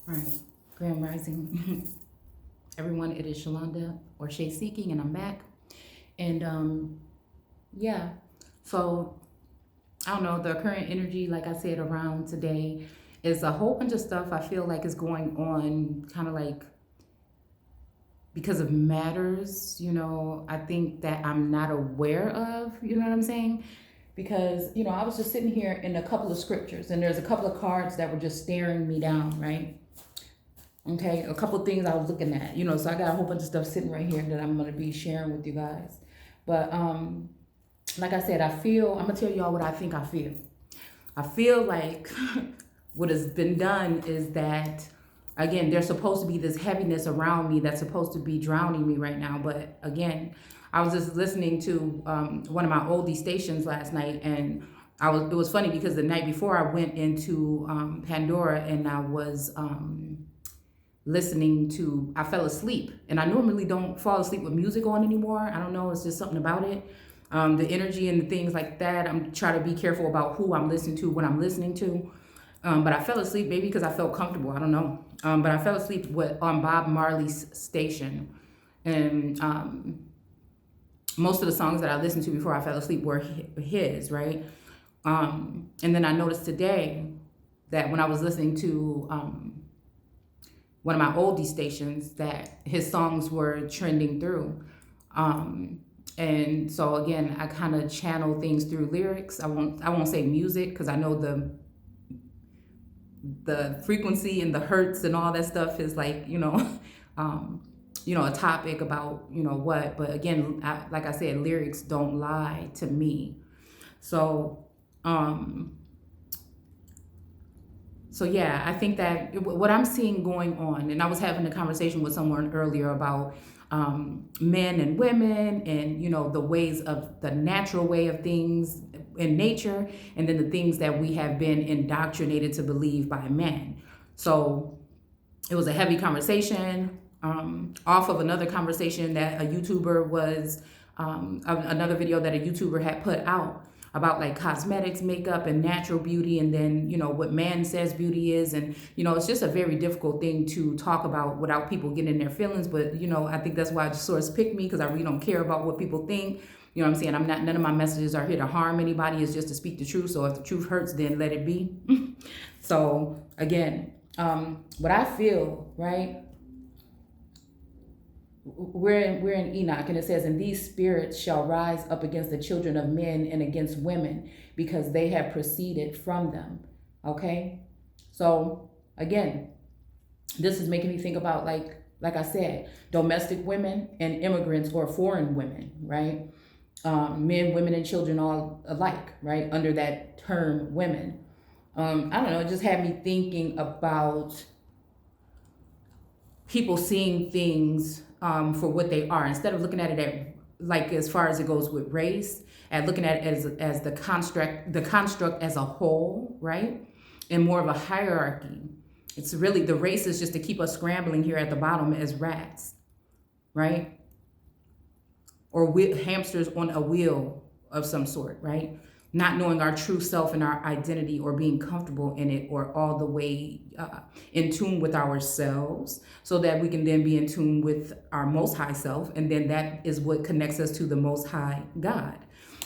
All right, Grand Rising. Everyone, it is Shalonda or Shay Seeking, and I'm back. And yeah, so I don't know, the current energy, like I said, around today is a whole bunch of stuff I feel like is going on, kind of like because of matters, I think that I'm not aware of, you know what I'm saying? Because, I was just sitting here in a couple of scriptures, and there's a couple of cards that were just staring me down, right? Okay, a couple of things I was looking at, so I got a whole bunch of stuff sitting right here that I'm gonna be sharing with you guys. But like I said, I'm gonna tell y'all what I think I feel. I feel like what has been done is that again, there's supposed to be this heaviness around me that's supposed to be drowning me right now. But again, I was just listening to one of my oldie stations last night, and it was funny because the night before I went into Pandora, and I was listening to, I fell asleep, and I normally don't fall asleep with music on anymore. I don't know, it's just something about it. The energy and the things like that, I'm trying to be careful about who I'm listening to, what I'm listening to. But I fell asleep maybe because I felt comfortable, I don't know. But I fell asleep on Bob Marley's station, and most of the songs that I listened to before I fell asleep were his, right? And then I noticed today that when I was listening to one of my oldie stations, that his songs were trending through. And so again, I kind of channel things through lyrics. I won't say music because I know the frequency and the hertz and all that stuff is like, a topic about, what. But again, like I said, lyrics don't lie to me. So, um, so yeah, I think that what I'm seeing going on, and I was having a conversation with someone earlier about men and women, and the ways of the natural way of things in nature, and then the things that we have been indoctrinated to believe by men. So it was a heavy conversation off of another conversation that a YouTuber was, another video that a YouTuber had put out about like cosmetics, makeup, and natural beauty, and then what man says beauty is. And it's just a very difficult thing to talk about without people getting in their feelings. But I think that's why the source picked me, because I really don't care about what people think. You know what I'm saying? None of my messages are here to harm anybody. It's just to speak the truth. So if the truth hurts, then let it be. So again, what I feel, right? We're in Enoch, and it says, "And these spirits shall rise up against the children of men and against women, because they have proceeded from them." Okay, so again, this is making me think about, like I said, domestic women and immigrants or foreign women, right? Men, women, and children all alike, right? Under that term, women. I don't know. It just had me thinking about people seeing things for what they are, instead of looking at it at, like, as far as it goes with race, and looking at it as the construct as a whole, right? And more of a hierarchy. It's really, the race is just to keep us scrambling here at the bottom as rats, right? Or hamsters on a wheel of some sort, right? Not knowing our true self and our identity, or being comfortable in it, or all the way in tune with ourselves, so that we can then be in tune with our most high self. And then that is what connects us to the most high God.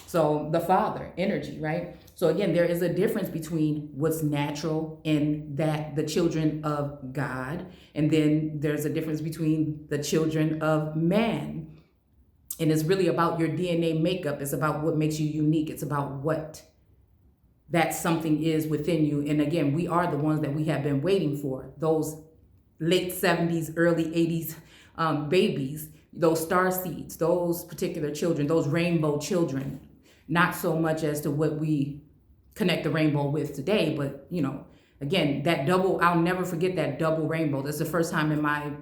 So the Father energy, right? So again, there is a difference between what's natural and that the children of God, and then there's a difference between the children of man. And it's really about your DNA makeup. It's about what makes you unique. It's about what that something is within you. And again, we are the ones that we have been waiting for. Those late 70s, early 80s babies, those star seeds, those particular children, those rainbow children. Not so much as to what we connect the rainbow with today, but again, that double, I'll never forget that double rainbow. That's the first time in my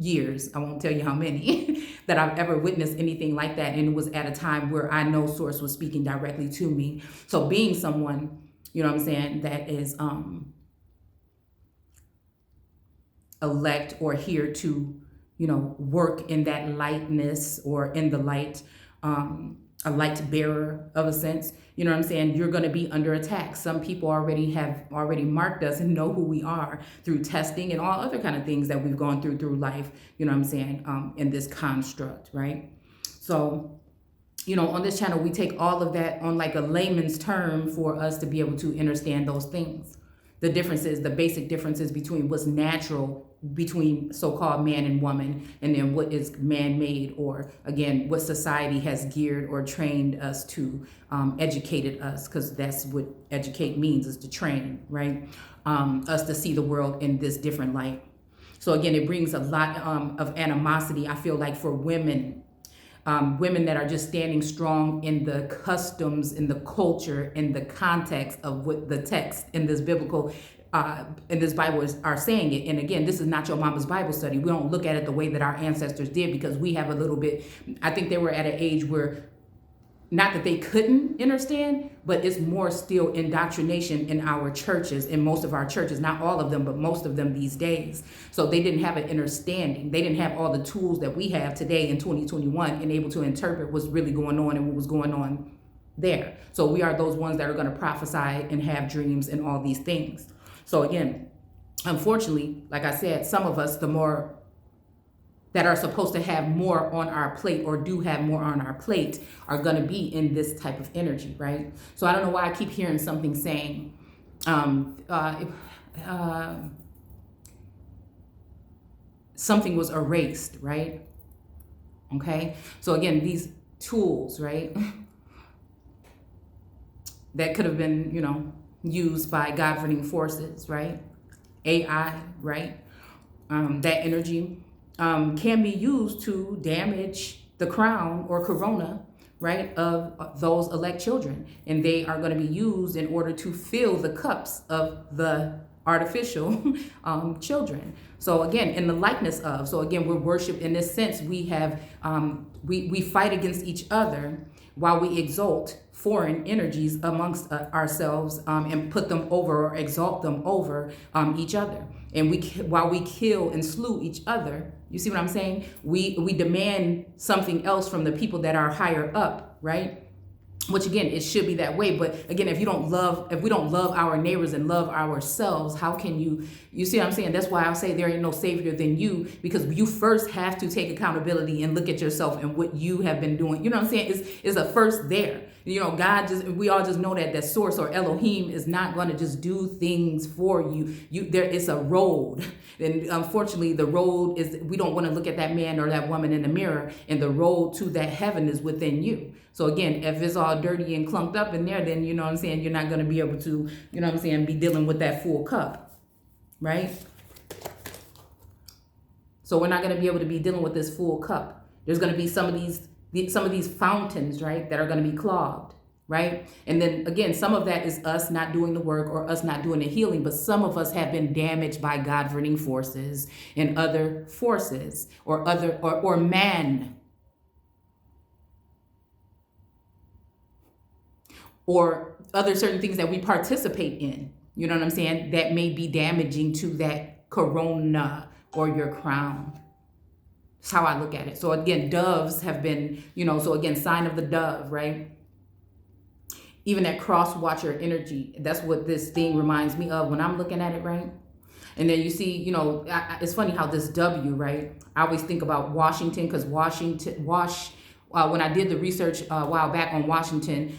years, I won't tell you how many, that I've ever witnessed anything like that. And it was at a time where I know Source was speaking directly to me. So being someone, that is elect or here to, work in that lightness or in the light, a light bearer of a sense. You know what I'm saying? You're going to be under attack. Some people have already marked us and know who we are through testing and all other kind of things that we've gone through life. You know what I'm saying? In this construct, right? So, on this channel, we take all of that on like a layman's term for us to be able to understand those things. The differences, the basic differences between what's natural between so-called man and woman, and then what is man-made, or again, what society has geared or trained us to, educated us, because that's what educate means, is to train, right? Us to see the world in this different light. So again, it brings a lot of animosity, I feel like, for women. Women that are just standing strong in the customs, in the culture, in the context of what the text in this biblical, in this Bible are saying it. And again, this is not your mama's Bible study. We don't look at it the way that our ancestors did, because we have a little bit, I think they were at an age where, not that they couldn't understand, but it's more still indoctrination in our churches, in most of our churches, not all of them, but most of them these days. So they didn't have an understanding. They didn't have all the tools that we have today in 2021 and able to interpret what's really going on and what was going on there. So we are those ones that are going to prophesy and have dreams and all these things. So again, unfortunately, like I said, some of us, the more that are supposed to have more on our plate, or do have more on our plate, are going to be in this type of energy, right? So I don't know why I keep hearing something saying, something was erased, right? Okay. So again, these tools, right, that could have been, used by governing forces, right? AI, right? That energy can be used to damage the crown or corona, right, of those elect children. And they are going to be used in order to fill the cups of the artificial children. So again, in the likeness of, so again, we're worship in this sense. We have, we fight against each other while we exalt foreign energies amongst ourselves, and put them over or exalt them over each other. And while we kill and slew each other, you see what I'm saying? We demand something else from the people that are higher up, right? Which again, it should be that way. But again, if we don't love our neighbors and love ourselves, how can you see what I'm saying? That's why I say there ain't no savior than you, because you first have to take accountability and look at yourself and what you have been doing. You know what I'm saying? Is a first there. God we all just know that source or Elohim is not going to just do things for you. There is a road. And unfortunately, the road is, we don't want to look at that man or that woman in the mirror, and the road to that heaven is within you. So again, if it's all dirty and clunked up in there, then you know what I'm saying, you're not going to be able to, you know what I'm saying, be dealing with that full cup, right? So we're not going to be able to be dealing with this full cup. There's going to be some of these fountains, right, that are going to be clogged, right? And then again, some of that is us not doing the work or us not doing the healing, but some of us have been damaged by governing forces and other forces or man, or other certain things that we participate in, you know what I'm saying, that may be damaging to that corona or your crown. That's how I look at it. So again, doves have been, so again, sign of the dove, right? Even that cross watcher energy, that's what this thing reminds me of when I'm looking at it, right? And then you see, it's funny how this W, right? I always think about Washington, because when I did the research a while back on Washington,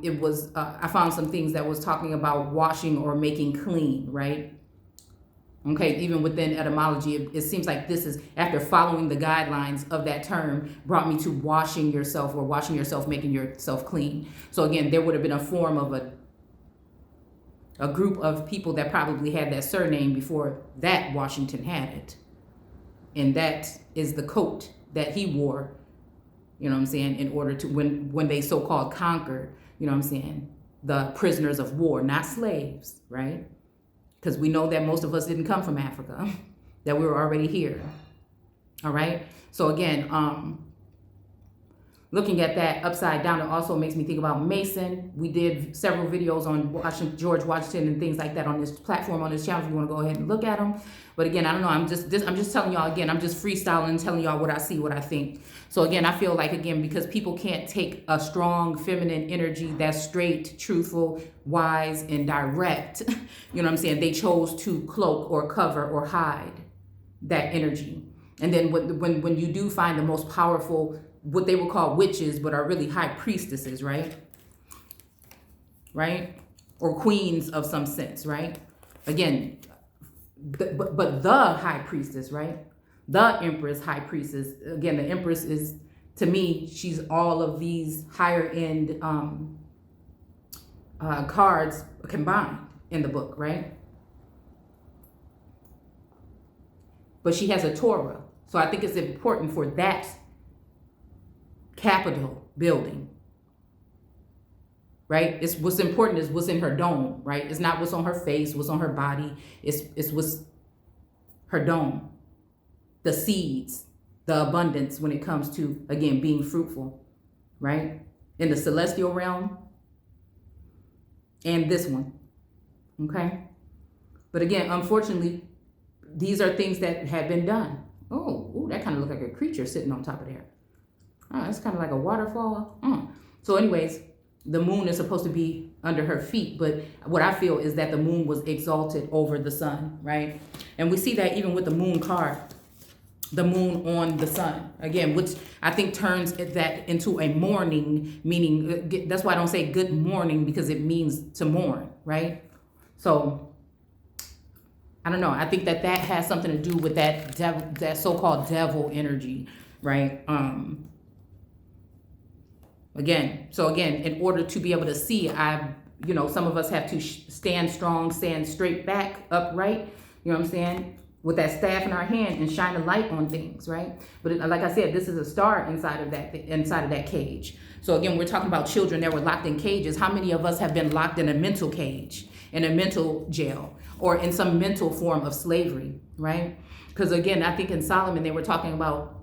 it was, I found some things that was talking about washing or making clean, right? Okay, even within etymology, it seems like this is, after following the guidelines of that term, brought me to washing yourself, or washing yourself, making yourself clean. So again, there would have been a form of a group of people that probably had that surname before that Washington had it. And that is the coat that he wore, you know what I'm saying, in order to, when they so-called conquered, you know what I'm saying, the prisoners of war, not slaves, right? Because we know that most of us didn't come from Africa, that we were already here. All right. So again, looking at that upside down, it also makes me think about Mason. We did several videos on George Washington and things like that on this platform, on this channel, if you want to go ahead and look at them. But again, I don't know, I'm just telling y'all, again, I'm just freestyling, telling y'all what I see, what I think. So again, I feel like, again, because people can't take a strong feminine energy that's straight, truthful, wise, and direct, you know what I'm saying, they chose to cloak or cover or hide that energy. And then when you do find the most powerful, what they would call witches, but are really high priestesses, right? Right? Or queens of some sense, right? Again, but the high priestess, right? The empress, high priestess. Again, the empress is, to me, she's all of these higher end cards combined in the book, right? But she has a Torah. So I think it's important for that Capitol building, right? It's what's important is what's in her dome, right? It's not what's on her face, what's on her body. It's what's her dome, the seeds, the abundance when it comes to, again, being fruitful, right? In the celestial realm and this one, okay? But again, unfortunately, these are things that have been done. Oh, that kind of looks like a creature sitting on top of there. Oh, that's kind of like a waterfall. So anyways, the moon is supposed to be under her feet, but what I feel is that the moon was exalted over the sun, right? And we see that even with the moon card, the moon on the sun, again, which I think turns that into a mourning, meaning, that's why I don't say good morning, because it means to mourn, right? So I don't know. I think that has something to do with that devil, that so-called devil energy, right? Again, in order to be able to see, some of us have to stand strong, stand straight back, upright, you know what I'm saying? With that staff in our hand and shine a light on things, right? But like I said, this is a star inside of that cage. So again, we're talking about children that were locked in cages. How many of us have been locked in a mental cage, in a mental jail, or in some mental form of slavery, right? Because again, I think in Solomon, they were talking about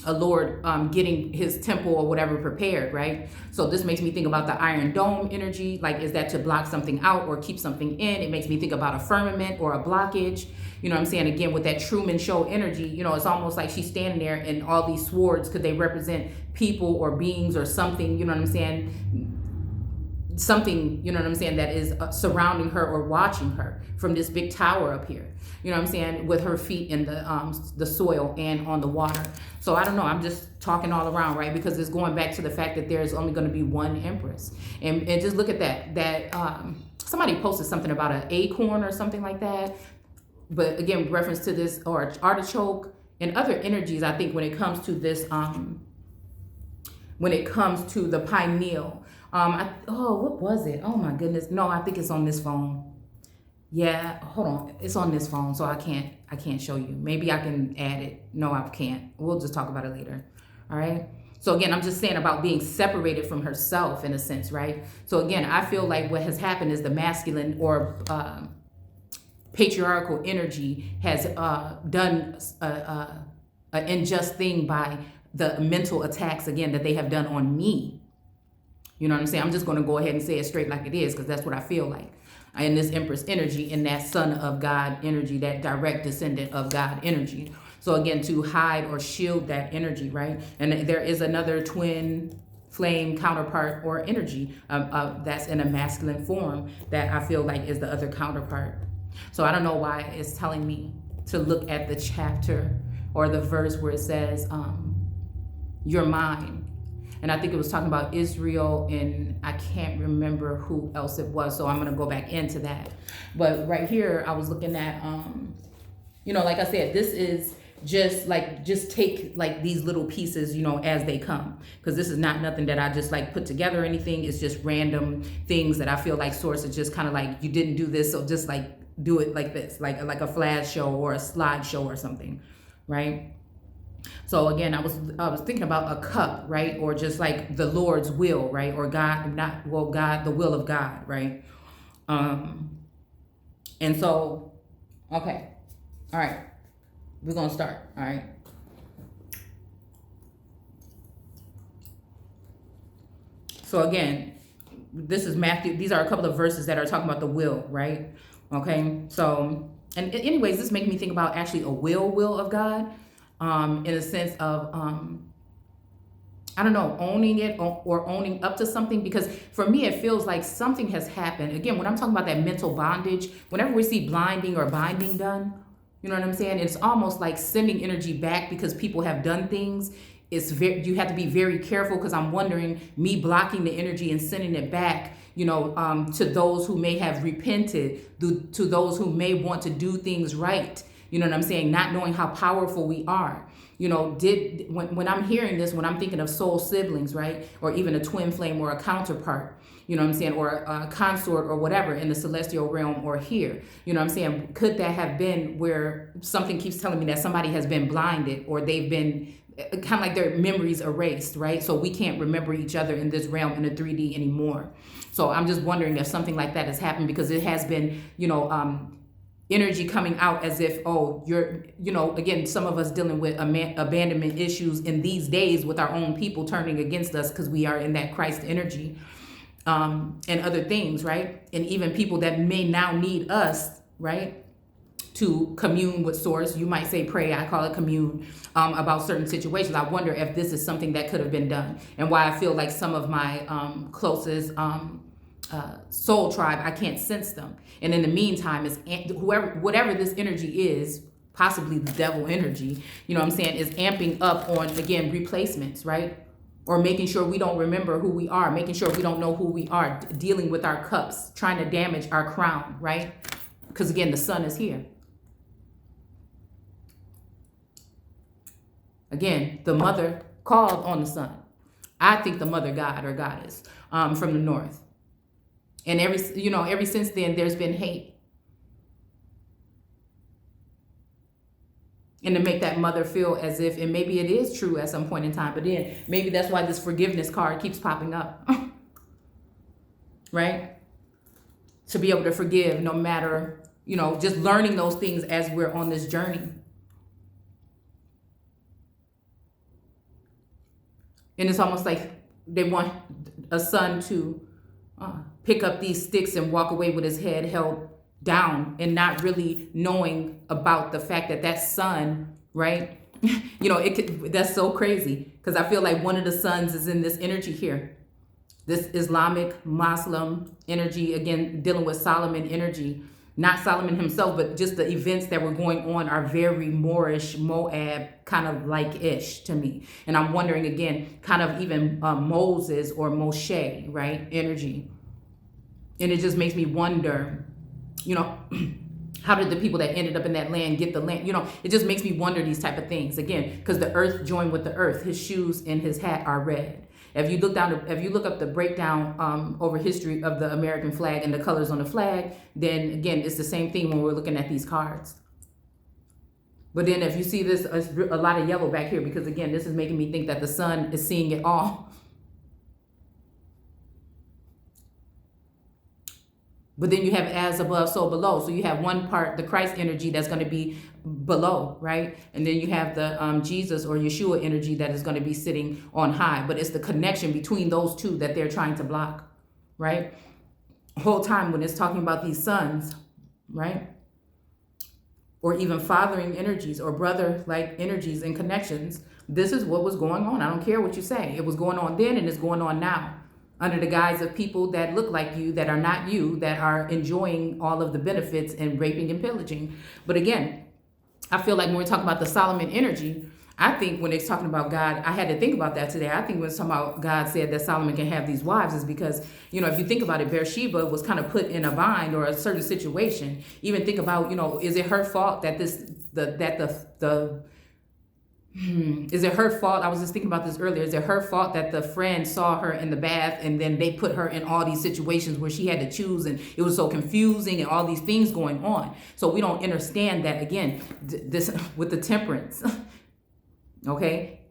a Lord getting his temple or whatever prepared, right? So this makes me think about the Iron Dome energy. Like, is that to block something out or keep something in? It makes me think about a firmament or a blockage. You know what I'm saying? Again, with that Truman Show energy, it's almost like she's standing there and all these swords, could they represent people or beings or something, you know what I'm saying? Something, you know what I'm saying, that is surrounding her or watching her from this big tower up here, you know what I'm saying, with her feet in the soil and on the water. So I don't know, I'm just talking all around, right? Because it's going back to the fact that there's only going to be one empress. And just look at that somebody posted something about an acorn or something like that. But again, reference to this, or artichoke and other energies, I think when it comes to this, when it comes to the pineal. What was it? Oh my goodness. No, I think it's on this phone. Yeah, hold on. It's on this phone, so I can't show you. Maybe I can add it. No, I can't. We'll just talk about it later. All right. So again, I'm just saying about being separated from herself in a sense, right? So again, I feel like what has happened is the masculine or patriarchal energy has done an unjust thing by the mental attacks, again, that they have done on me. You know what I'm saying? I'm just going to go ahead and say it straight like it is, because that's what I feel like. In this Empress energy, in that Son of God energy, that direct descendant of God energy. So again, to hide or shield that energy, right? And there is another twin flame counterpart or energy that's in a masculine form that I feel like is the other counterpart. So I don't know why it's telling me to look at the chapter or the verse where it says, you're mine. And I think it was talking about Israel, and I can't remember who else it was, so I'm going to go back into that. But right here, I was looking at, like I said, this is just take like these little pieces, as they come. Because this is not nothing that I just like put together or anything. It's just random things that I feel like Source is just kind of like, you didn't do this, so just like do it like this, like a flash show or a slideshow or something, right? So again, I was thinking about a cup, right? Or just like the Lord's will, right? Or God, the will of God, right? And so, okay. All right. We're going to start. All right. So again, this is Matthew. These are a couple of verses that are talking about the will, right? Okay. So, and anyways, this makes me think about actually a will of God, in a sense of, I don't know, owning it or owning up to something. Because for me, it feels like something has happened. Again, when I'm talking about that mental bondage, whenever we see blinding or binding done, you know what I'm saying? It's almost like sending energy back because people have done things. You have to be very careful, because I'm wondering, me blocking the energy and sending it back, to those who may have repented, to those who may want to do things right. You know what I'm saying? Not knowing how powerful we are. When I'm hearing this, when I'm thinking of soul siblings, right? Or even a twin flame or a counterpart, you know what I'm saying? Or a consort or whatever in the celestial realm or here. You know what I'm saying? Could that have been where something keeps telling me that somebody has been blinded, or they've been kind of like their memories erased, right? So we can't remember each other in this realm in the 3D anymore. So I'm just wondering if something like that has happened, because it has been, energy coming out as if, oh, you're, again, some of us dealing with abandonment issues in these days with our own people turning against us because we are in that Christ energy, and other things, right? And even people that may now need us, right, to commune with source. You might say pray, I call it commune, about certain situations. I wonder if this is something that could have been done, and why I feel like some of my closest soul tribe, I can't sense them. And in the meantime, is whatever this energy is, possibly the devil energy, you know what I'm saying, is amping up on, again, replacements, right? Or making sure we don't remember who we are, making sure we don't know who we are, dealing with our cups, trying to damage our crown, right? Because again, the sun is here. Again, the mother called on the sun. I think the mother god or goddess, from the north. And ever since then, there's been hate. And to make that mother feel as if, and maybe it is true at some point in time, but then maybe that's why this forgiveness card keeps popping up. Right? To be able to forgive no matter, just learning those things as we're on this journey. And it's almost like they want a son to pick up these sticks and walk away with his head held down, and not really knowing about the fact that son, right? That's so crazy, because I feel like one of the sons is in this energy here. This Islamic Muslim energy, again, dealing with Solomon energy. Not Solomon himself, but just the events that were going on are very Moorish, Moab, kind of like-ish to me. And I'm wondering, again, kind of even Moses or Moshe, right? Energy. And it just makes me wonder, how did the people that ended up in that land get the land? It just makes me wonder these type of things. Again, because the earth joined with the earth. His shoes and his hat are red. If you look up the breakdown over history of the American flag and the colors on the flag, then again, it's the same thing when we're looking at these cards. But then if you see this, a lot of yellow back here, because again, this is making me think that the sun is seeing it all. But then you have as above, so below. So you have one part, the Christ energy, that's going to be below, right? And then you have the Jesus or Yeshua energy that is going to be sitting on high. But it's the connection between those two that they're trying to block, right? The whole time when it's talking about these sons, right? Or even fathering energies or brother-like energies and connections. This is what was going on. I don't care what you say. It was going on then and it's going on now, under the guise of people that look like you, that are not you, that are enjoying all of the benefits and raping and pillaging. But again, I feel like when we're talking about the Solomon energy, I think when it's talking about God, I had to think about that today. I think when it's talking about God said that Solomon can have these wives is because, if you think about it, Bathsheba was kind of put in a bind or a certain situation. Even think about, is it her fault that is it her fault? I was just thinking about this earlier. Is it her fault that the friend saw her in the bath and then they put her in all these situations where she had to choose, and it was so confusing and all these things going on? So we don't understand that, again, this with the temperance. Okay.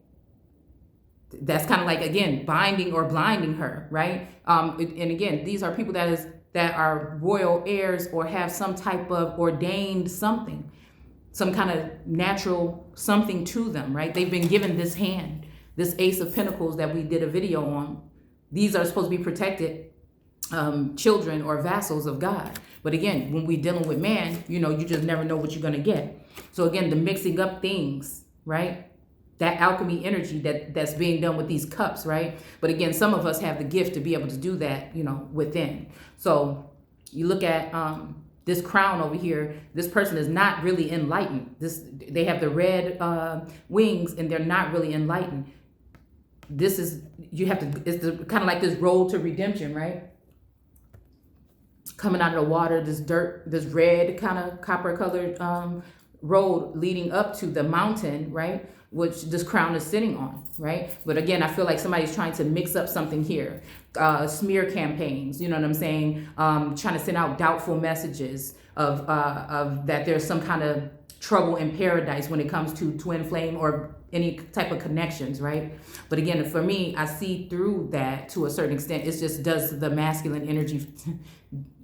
That's kind of like, again, binding or blinding her, right? And again, these are people that are royal heirs or have some type of ordained something, some kind of natural something to them, right? They've been given this hand, this Ace of Pentacles that we did a video on, These are supposed to be protected children or vassals of God. But again, when we're dealing with man, you just never know what you're going to get. So again, the mixing up things, right? That alchemy energy that's being done with these cups, right? But again, some of us have the gift to be able to do that, within. So you look at this crown over here. This person is not really enlightened. They have the red wings, and they're not really enlightened. It's kind of like this road to redemption, right? Coming out of the water, this dirt, this red kind of copper colored road leading up to the mountain, right? Which this crown is sitting on, right? But again, I feel like somebody's trying to mix up something here. Smear campaigns, you know what I'm saying? Trying to send out doubtful messages of that there's some kind of trouble in paradise when it comes to twin flame or any type of connections, right? But again, for me, I see through that to a certain extent. It just does the masculine energy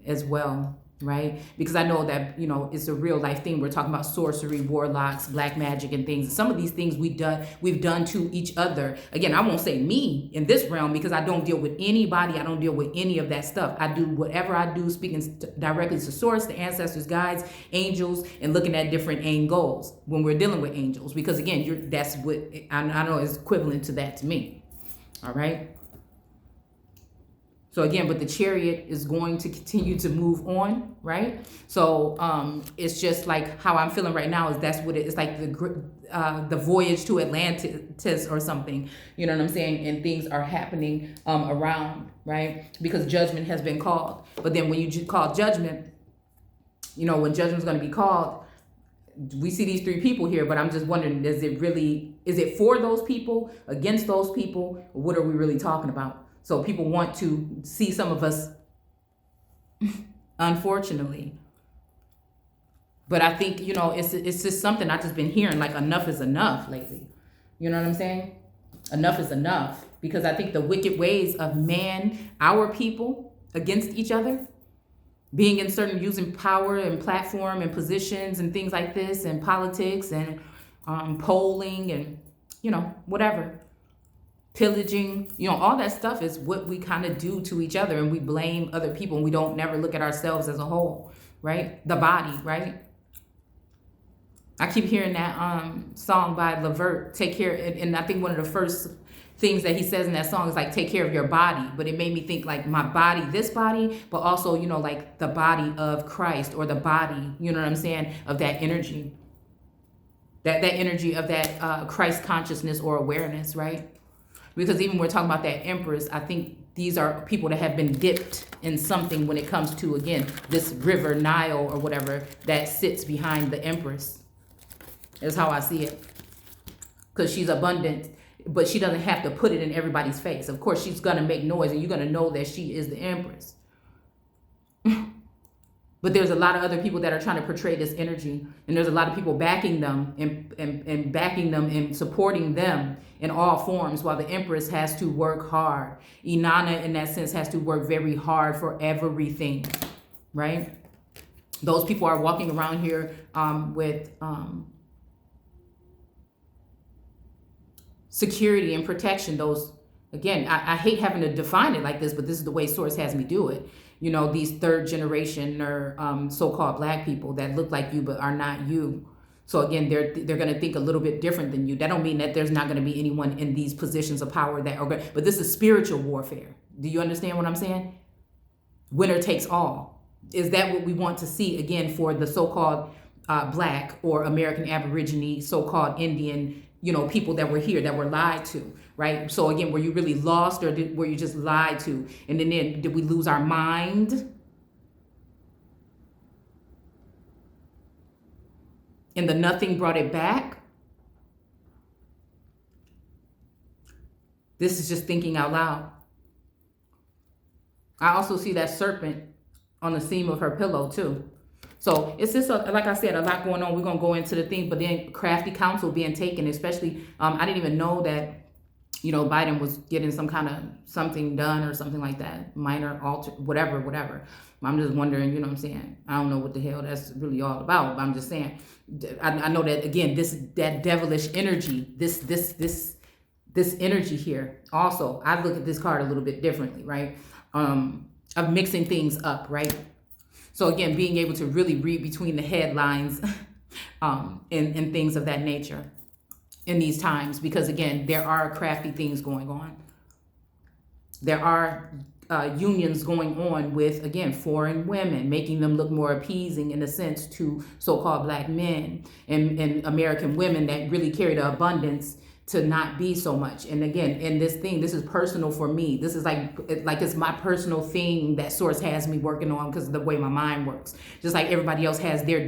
as well, right? Because I know that, it's a real life thing. We're talking about sorcery, warlocks, black magic, and things. Some of these things we've done to each other. Again, I won't say me in this realm because I don't deal with anybody. I don't deal with any of that stuff. I do whatever I do, speaking directly to source, the ancestors, guides, angels, and looking at different angles when we're dealing with angels. Because again, that's what I know is equivalent to that to me. All right. So again, but the chariot is going to continue to move on, right? So it's just like how I'm feeling right now that's what it's like, the voyage to Atlantis or something, you know what I'm saying? And things are happening around, right? Because judgment has been called. But then when you call judgment, when judgment's going to be called, we see these three people here, but I'm just wondering, is it for those people, against those people? Or what are we really talking about? So people want to see some of us, unfortunately. But I think, it's just something I've just been hearing, like enough is enough lately. You know what I'm saying? Enough is enough. Because I think the wicked ways of man, our people, against each other, being in certain, using power and platform and positions and things like this, and politics and polling and, whatever. Pillaging, all that stuff is what we kind of do to each other, and we blame other people, and we don't never look at ourselves as a whole, right? The body, right? I keep hearing that song by Levert, Take Care, and I think one of the first things that he says in that song is like, take care of your body. But it made me think like my body, this body, but also, like the body of Christ, or the body, you know what I'm saying, of that energy. That energy of that Christ consciousness or awareness, right? Because even we're talking about that Empress, I think these are people that have been dipped in something when it comes to, again, this river, Nile or whatever, that sits behind the Empress. Is how I see it. Because she's abundant, but she doesn't have to put it in everybody's face. Of course, she's going to make noise, and you're going to know that she is the Empress. But there's a lot of other people that are trying to portray this energy, and there's a lot of people backing them and backing them and supporting them in all forms, while the Empress has to work hard. Inanna, in that sense, has to work very hard for everything, right? Those people are walking around here with security and protection. Those, again, I hate having to define it like this, but this is the way Source has me do it. These third generation or so-called black people that look like you but are not you. So again, they're going to think a little bit different than you. That don't mean that there's not going to be anyone in these positions of power that are good. But this is spiritual warfare. Do you understand what I'm saying? Winner takes all. Is that what we want to see again for the so-called black or American Aborigine, so-called Indian, people that were here, that were lied to, right? So again, were you really lost, or were you just lied to? And then did we lose our mind? And the nothing brought it back? This is just thinking out loud. I also see that serpent on the seam of her pillow too. So it's just, like I said, a lot going on. We're going to go into the thing, but then crafty counsel being taken, especially, I didn't even know that, Biden was getting some kind of something done or something like that, minor alter, whatever. I'm just wondering, you know what I'm saying? I don't know what the hell that's really all about, but I'm just saying, I know that, again, that devilish energy, this this energy here. Also, I look at this card a little bit differently, right? Of mixing things up, right? So again, being able to really read between the headlines and things of that nature in these times, because again, there are crafty things going on. There are unions going on with, again, foreign women, making them look more appeasing in a sense to so-called black men and American women that really carry the abundance to not be so much. And again, in this thing, this is personal for me. This is like it's my personal thing that source has me working on because of the way my mind works. Just like everybody else has their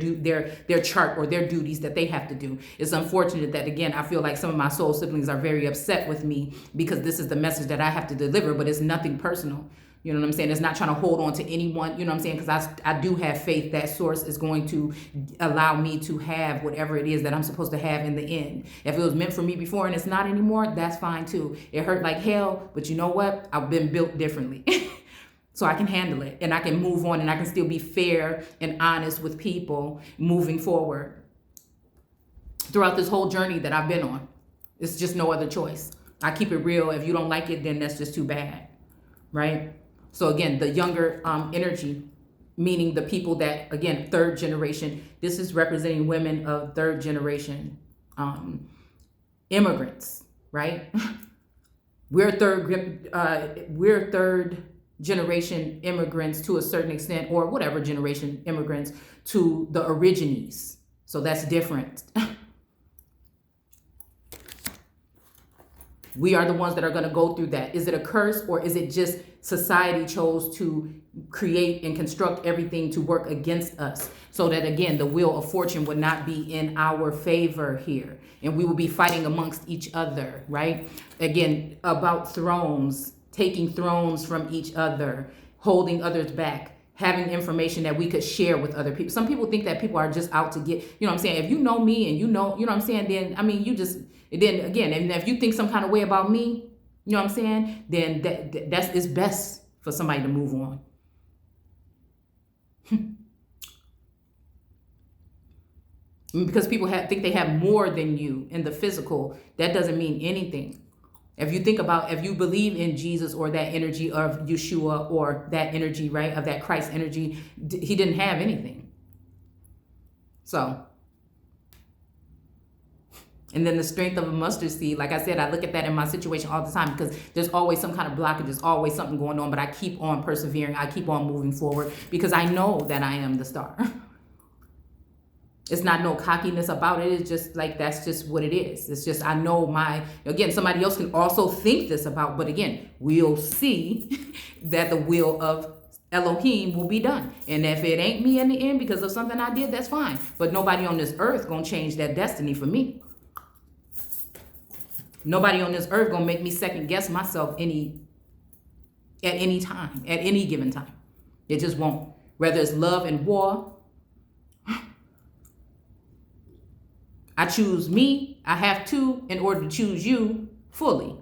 chart or their duties that they have to do. It's unfortunate that, again, I feel like some of my soul siblings are very upset with me because this is the message that I have to deliver, but it's nothing personal. You know what I'm saying? It's not trying to hold on to anyone, you know what I'm saying? Because I do have faith that source is going to allow me to have whatever it is that I'm supposed to have in the end. If it was meant for me before and it's not anymore, that's fine too. It hurt like hell, but you know what? I've been built differently. So I can handle it and I can move on and I can still be fair and honest with people moving forward throughout this whole journey that I've been on. It's just no other choice. I keep it real. If you don't like it, then that's just too bad, right? So again, the younger energy, meaning the people that, again, third generation, this is representing women of third generation immigrants, right? We're third generation immigrants to a certain extent, or whatever generation immigrants to the origines. So that's different. We are the ones that are going to go through that. Is it a curse, or is it just society chose to create and construct everything to work against us so that, again, the wheel of fortune would not be in our favor here and we will be fighting amongst each other, right? Again, about thrones, taking thrones from each other, holding others back, having information that we could share with other people. Some people think that people are just out to get, you know what I'm saying? If you know me and you know what I'm saying, then, I mean, then again, and if you think some kind of way about me, you know what I'm saying, then that's it's best for somebody to move on. Because people think they have more than you in the physical, that doesn't mean anything. If you think about, if you believe in Jesus or that energy of Yeshua or that energy, right, of that Christ energy, he didn't have anything. So, and then the strength of a mustard seed, like I said, I look at that in my situation all the time because there's always some kind of blockage, there's always something going on, but I keep on persevering, I keep on moving forward because I know that I am the star. It's not no cockiness about it. It's just like, that's just what it is. It's just, I know again, somebody else can also think this about, but again, we'll see that the will of Elohim will be done. And if it ain't me in the end because of something I did, that's fine. But nobody on this earth gonna change that destiny for me. Nobody on this earth gonna make me second guess myself at any time, at any given time. It just won't. Whether it's love and war, I choose me. I have to in order to choose you fully.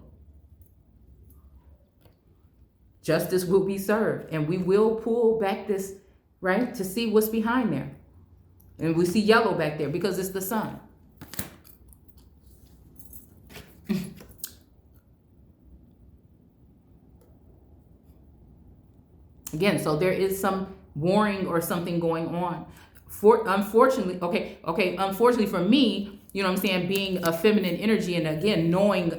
Justice will be served, and we will pull back this, right, to see what's behind there. And we see yellow back there because it's the sun. Again, so there is some warring or something going on. Unfortunately for me, you know what I'm saying, being a feminine energy and again, knowing,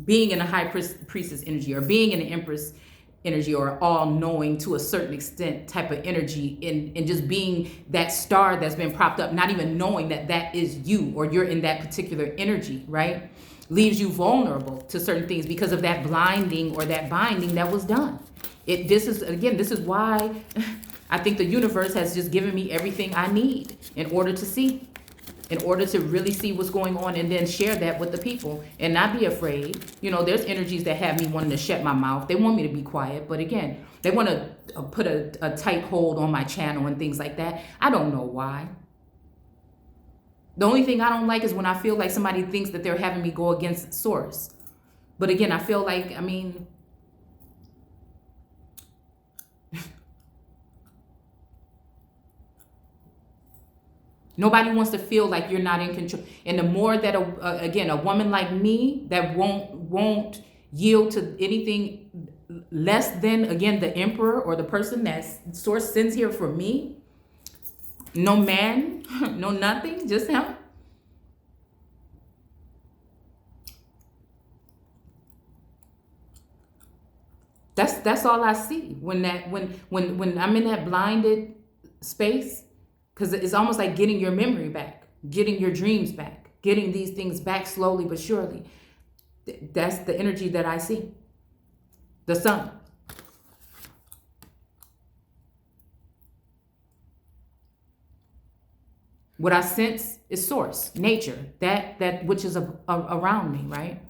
being in a high priestess energy or being in an empress energy or all knowing to a certain extent type of energy and just being that star that's been propped up, not even knowing that is you or you're in that particular energy, right? Leaves you vulnerable to certain things because of that blinding or that binding that was done. This is why I think the universe has just given me everything I need in order to really see what's going on and then share that with the people and not be afraid. You know, there's energies that have me wanting to shut my mouth. They want me to be quiet, but again, they want to put a tight hold on my channel and things like that. I don't know why. The only thing I don't like is when I feel like somebody thinks that they're having me go against source. But again, I feel like, Nobody wants to feel like you're not in control. And the more that again, a woman like me that won't yield to anything less than, again, the emperor or the person that source sends here for me, no man, no nothing, just him. That's all I see when I'm in that blinded space, because it's almost like getting your memory back, getting your dreams back, getting these things back slowly but surely. That's the energy that I see. The sun. What I sense is source, nature, that which is around me, right?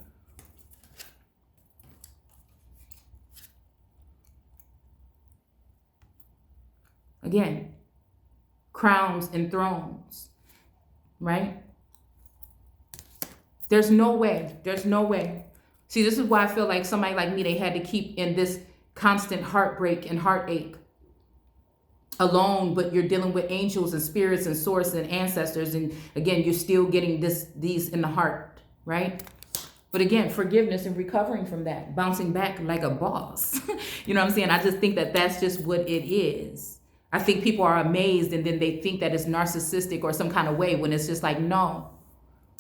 Again, crowns and thrones, right? There's no way. There's no way. See, this is why I feel like somebody like me, they had to keep in this constant heartbreak and heartache alone, but you're dealing with angels and spirits and source and ancestors. And again, you're still getting these in the heart, right? But again, forgiveness and recovering from that, bouncing back like a boss. You know what I'm saying? I just think that that's just what it is. I think people are amazed and then they think that it's narcissistic or some kind of way, when it's just like, no.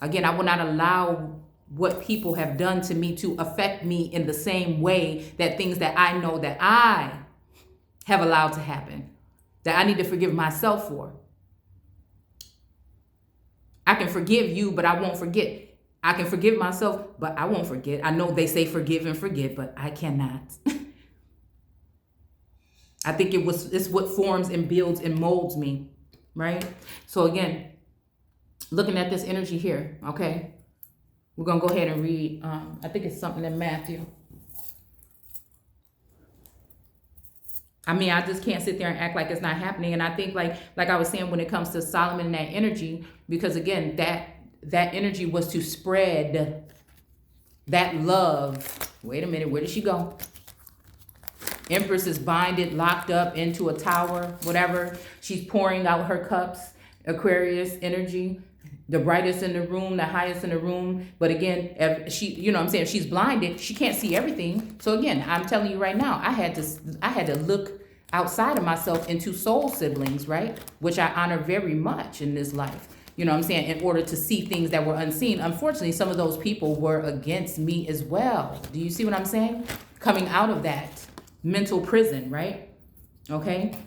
Again, I will not allow what people have done to me to affect me in the same way that things that I know that I have allowed to happen, that I need to forgive myself for. I can forgive you, but I won't forget. I can forgive myself, but I won't forget. I know they say forgive and forget, but I cannot. I think it's what forms and builds and molds me, right? So again, looking at this energy here, okay? We're going to go ahead and read, I think it's something in Matthew. I mean, I just can't sit there and act like it's not happening. And I think like I was saying, when it comes to Solomon and that energy, because again, that energy was to spread that love. Wait a minute, where did she go? Empress is binded, locked up into a tower, whatever. She's pouring out her cups, Aquarius energy, the brightest in the room, the highest in the room. But again, if she, you know what I'm saying, if she's blinded, she can't see everything. So again, I'm telling you right now, I had to look outside of myself into soul siblings, right? Which I honor very much in this life. You know what I'm saying? In order to see things that were unseen. Unfortunately, some of those people were against me as well. Do you see what I'm saying? Coming out of that mental prison, right? Okay.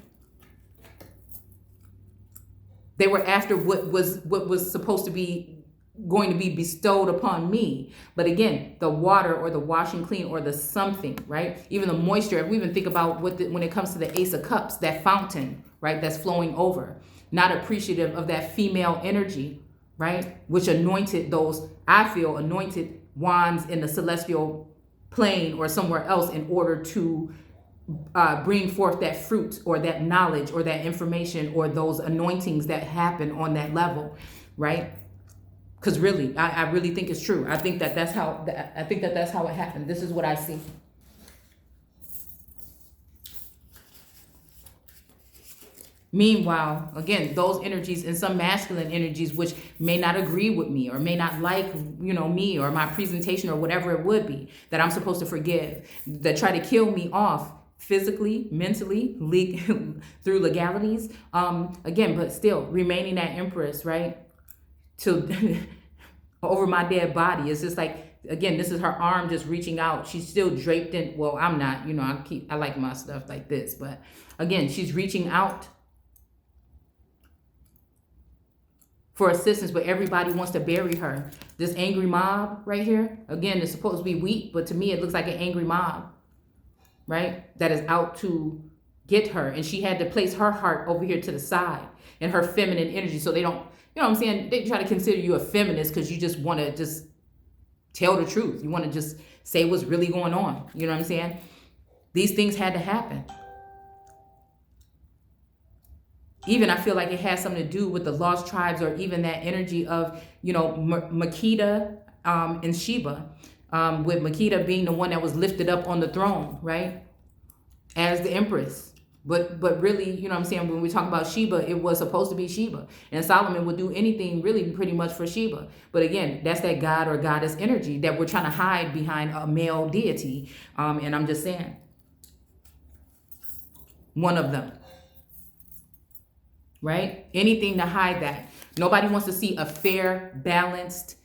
They were after what was supposed to be going to be bestowed upon me. But again, the water or the washing clean or the something, right? Even the moisture. If we even think about when it comes to the Ace of Cups, that fountain, right? That's flowing over. Not appreciative of that female energy, right? Which anointed those, I feel, anointed wands in the celestial plane or somewhere else in order to bring forth that fruit or that knowledge or that information or those anointings that happen on that level, right? Because really, I really think it's true. I think that's how it happened. This is what I see. Meanwhile, again, those energies and some masculine energies which may not agree with me or may not like, me or my presentation or whatever it would be that I'm supposed to forgive, that try to kill me off physically, mentally, through legalities. Again, but still remaining that empress, right? To over my dead body. It's just like, again, this is her arm just reaching out. She's still draped in, well, I'm not, I like my stuff like this, but again, she's reaching out for assistance, but everybody wants to bury her. This angry mob right here, again, it's supposed to be weak, but to me, it looks like an angry mob, right? That is out to get her. And she had to place her heart over here to the side and her feminine energy. So they don't, you know what I'm saying? They try to consider you a feminist because you just want to just tell the truth. You want to just say what's really going on. You know what I'm saying? These things had to happen. Even I feel like it has something to do with the lost tribes or even that energy of, Makeda and Sheba, with Makeda being the one that was lifted up on the throne, right? As the empress, But really, you know what I'm saying, when we talk about Sheba, it was supposed to be Sheba. And Solomon would do anything really pretty much for Sheba. But again, that's that God or goddess energy that we're trying to hide behind a male deity. And I'm just saying, one of them, right? Anything to hide that. Nobody wants to see a fair, balanced,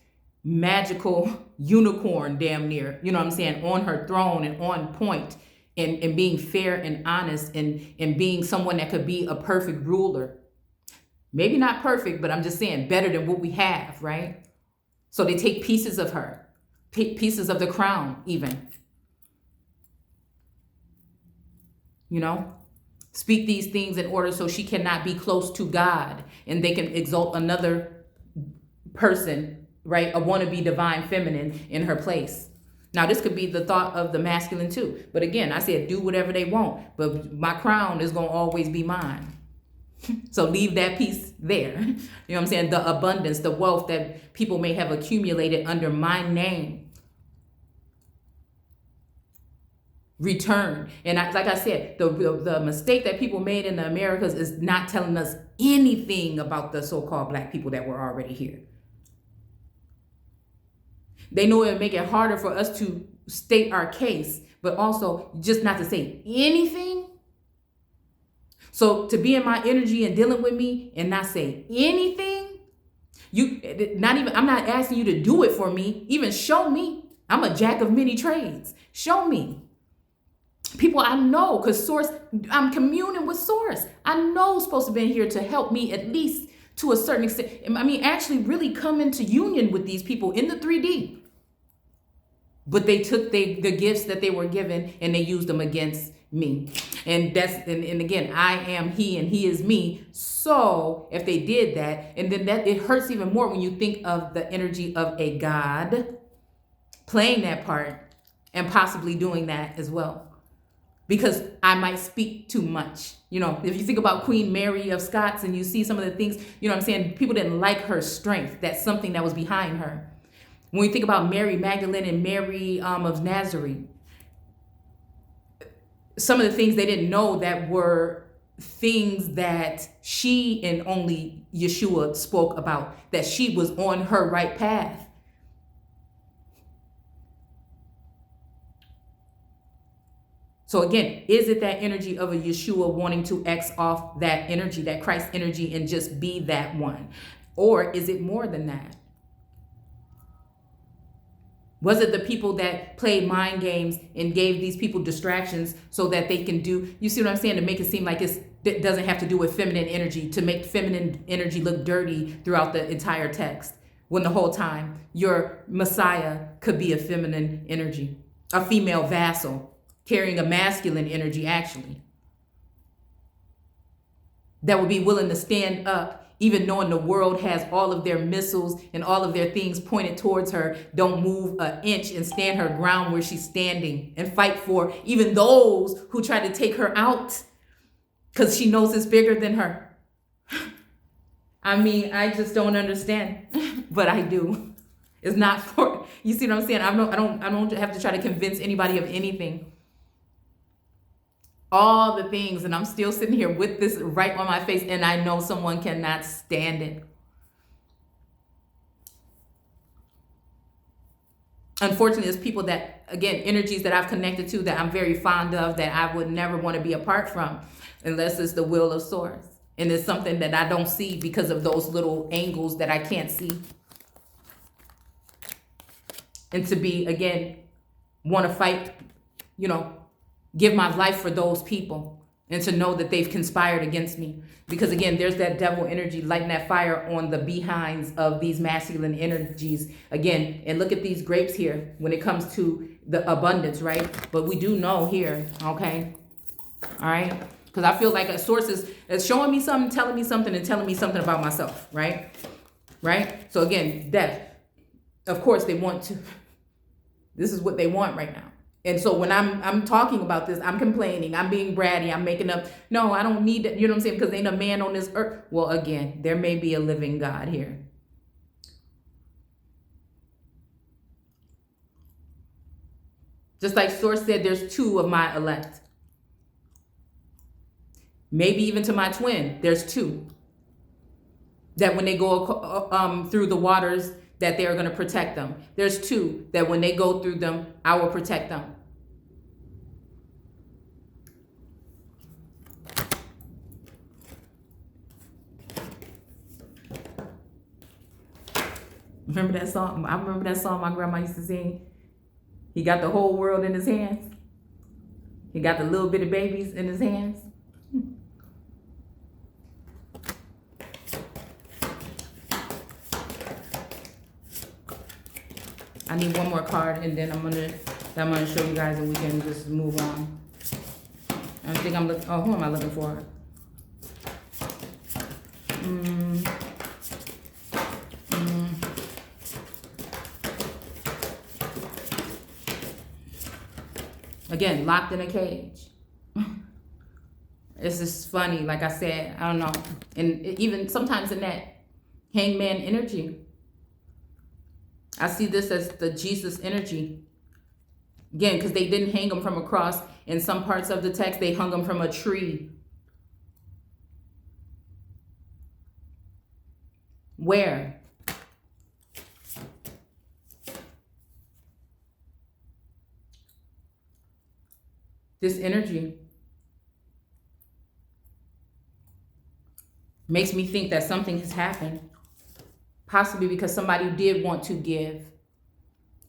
magical unicorn damn near, you know what I'm saying, on her throne and on point. And being fair and honest and being someone that could be a perfect ruler. Maybe not perfect, but I'm just saying better than what we have, right? So they take pieces of her, pieces of the crown even. You know? Speak these things in order so she cannot be close to God and they can exalt another person, right? A wannabe divine feminine in her place. Now, this could be the thought of the masculine too. But again, I said, do whatever they want. But my crown is going to always be mine. So leave that piece there. You know what I'm saying? The abundance, the wealth that people may have accumulated under my name. Return. And like I said, the mistake that people made in the Americas is not telling us anything about the so-called black people that were already here. They know it would make it harder for us to state our case, but also just not to say anything. So to be in my energy and dealing with me and not say anything, I'm not asking you to do it for me. Even show me. I'm a jack of many trades. Show me. People I know, because Source, I'm communing with Source. I know supposed to be here to help me at least to a certain extent. I mean, actually really come into union with these people in the 3D. But they took the gifts that they were given and they used them against me. And and again, I am he and he is me. So if they did that, and then that it hurts even more when you think of the energy of a God playing that part and possibly doing that as well. Because I might speak too much. You know, if you think about Queen Mary of Scots and you see some of the things, you know what I'm saying? People didn't like her strength. That's something that was behind her. When we think about Mary Magdalene and Mary of Nazareth, some of the things they didn't know that were things that she and only Yeshua spoke about, that she was on her right path. So again, is it that energy of a Yeshua wanting to X off that energy, that Christ energy, and just be that one? Or is it more than that? Was it the people that played mind games and gave these people distractions so that they can do, you see what I'm saying, to make it seem like it doesn't have to do with feminine energy, to make feminine energy look dirty throughout the entire text, when the whole time your Messiah could be a feminine energy, a female vassal carrying a masculine energy actually, that would be willing to stand up even knowing the world has all of their missiles and all of their things pointed towards her, don't move an inch and stand her ground where she's standing and fight for even those who try to take her out because she knows it's bigger than her. I mean, I just don't understand, but I do. It's not for, you see what I'm saying? I don't have to try to convince anybody of anything. All the things, and I'm still sitting here with this right on my face, and I know someone cannot stand it. Unfortunately, there's people that, again, energies that I've connected to that I'm very fond of that I would never want to be apart from unless it's the will of Source. And it's something that I don't see because of those little angles that I can't see. And to be, again, want to fight, you know, give my life for those people and to know that they've conspired against me. Because again, there's that devil energy lighting that fire on the behinds of these masculine energies. Again, and look at these grapes here when it comes to the abundance, right? But we do know here, okay? All right? Because I feel like a source is showing me something, telling me something, and telling me something about myself, right? Right? So again, death. Of course, they want to. This is what they want right now. And so when I'm talking about this, I'm complaining, I'm being bratty, I'm making up. No, I don't need that. You know what I'm saying? Because ain't a man on this earth. Well, again, there may be a living God here. Just like Source said, there's two of my elect. maybe even to my twin. There's two that when they go through the waters, that they are going to protect them. There's two that when they go through them, I will protect them. Remember that song? I remember that song my grandma used to sing. He got the whole world in his hands. He got the little bitty babies in his hands. I need one more card, and then I'm gonna show you guys, and we can just move on. I think I'm looking. Oh, who am I looking for? Again, locked in a cage. It's just funny. Like I said, I don't know, and even sometimes in that hangman energy, I see this as the Jesus energy. Again, because they didn't hang him from a cross. In some parts of the text, they hung him from a tree. Where? This energy makes me think that something has happened. Possibly because somebody did want to give.